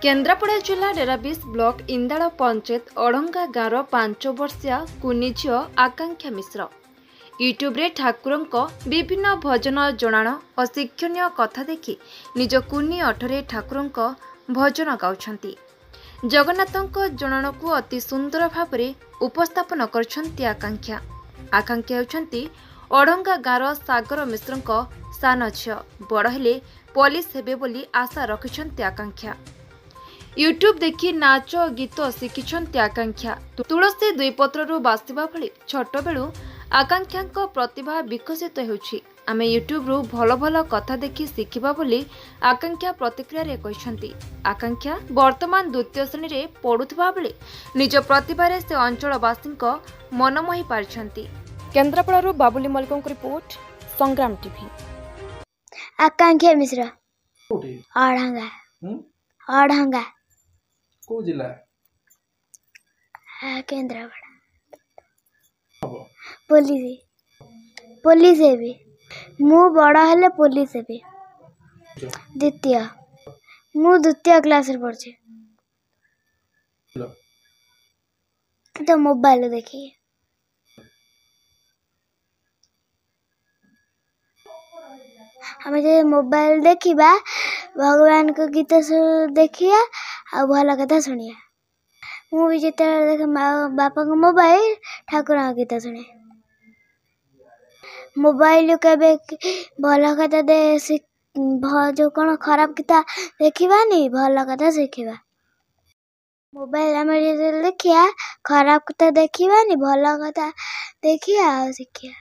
केन्द्रापड़ा जिला डेराबिस ब्लॉक इंदाल पंचायत अड़ंगा गाँव 5 वर्षीय कुनी झील आकांक्षा मिश्र यूट्यूब रे ठाकुरंक विभिन्न भजन जणाण और शिक्षणीय कथा देखि निज कुनी अठरे ठाकुरंक भजन गाउछंती। जगन्नाथंक जणाण को अति सुंदर भाव उपस्थापन करछंती आकांक्षा। आकांक्षा हेउछंती अड़ंगा गाँव सागर मिश्रंक सान झील। बड़ हेले पुलिस हेबे बोली आशा रखिछंती आकांक्षा। यूट्यूब देखि नाच और गीत शिखिछंती आकांक्षा। तुलसी दुईपत्रु बासिबा भली छोट बेलू आकांक्षा प्रतिभा विकसित होउछि। आमे यूट्यूब रु भल भल कथा देखि शिखिबा बोली आकांक्षा प्रतिक्रिया रे कहिसंती। आकांक्षा वर्तमान द्वितीय श्रेणी रे पढुथबा बेले निज प्रतिभा रे से अंचलवासींक मन मोहि पारिछंती। केन्द्रापड़ा रु बाबुली मलिकंक रिपोर्ट संग्राम टीवी। आकांक्षा मिश्र कोठी अड़ंगा अड़ंगा को जिला केन्द्रापड़ा हबो पुलिस हेबी मु बड़ हेले पुलिस हेबी। द्वितीय मु द्वितीय क्लास रे पढ़छी। तो मोबाइल देखी हमें जो मोबाइल देखिबा भगवान को गीत देखिया आ भल कथा शुणिया। मु भी जिते देख बापा को मोबाइल ठाकुर गीत शुणे। मोबाइल के भल कथा दे जो कौन खराब गीता देखिबानी भल कथा शिखिबा। मोबाइल आम देखिया खराब कथा देखिबानी भल कथा देखिया शिखिया।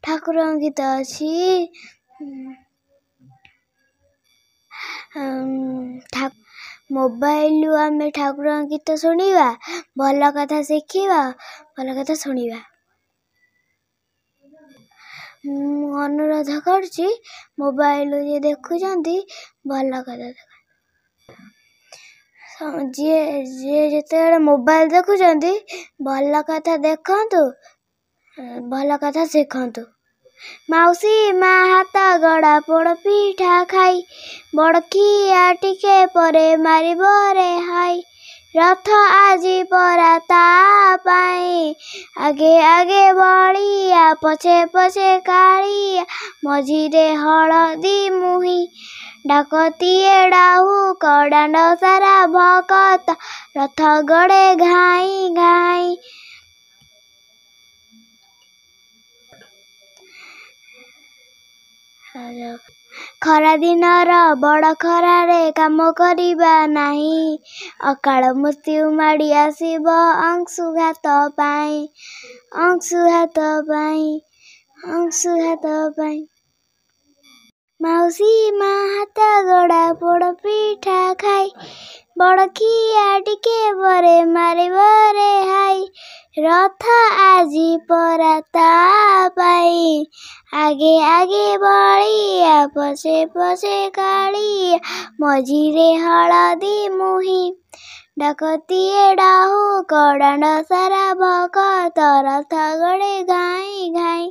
ठाकुर गीत अच्छी मोबाइल आम ठाकुर गीत शुणा भल कथा शिखा भल कथा शुणा। अनुरोध करछि मोबाइल जे देखुचंती भल कथा जे जेते मोबाइल देखुचंती भल कथा देखंतु भल कथा शिखंतु। मौसी मा हाथ गड़ा पोड़ पीठा खाई बड़किया टिके परे मारी बरे हाई रथ आजी परा ता पाई आगे आगे बड़िया पछे पछे कालिया मझिरे हलदी मुही डाकतीए डाहू कडांड सारा भकत रथ गड़े घाई घाई। खरा दिन बड़ खरारे काम करिबा नाही अकाल मृत्यु माड़ी आसीब अंशुघात पाई अंशुघात पाई। मौसी मा हाथ गड़ा पोड़ पीठा खाई बड़किया टिके बरे मारे बरे हाई रथ आजी परा ता पाई आगे आगे बड़िया पछे पछे कालिया मझिरे हलदी मुही डाकतीए डाहू कडांड सारा भकत रथ गड़े घाई घाई।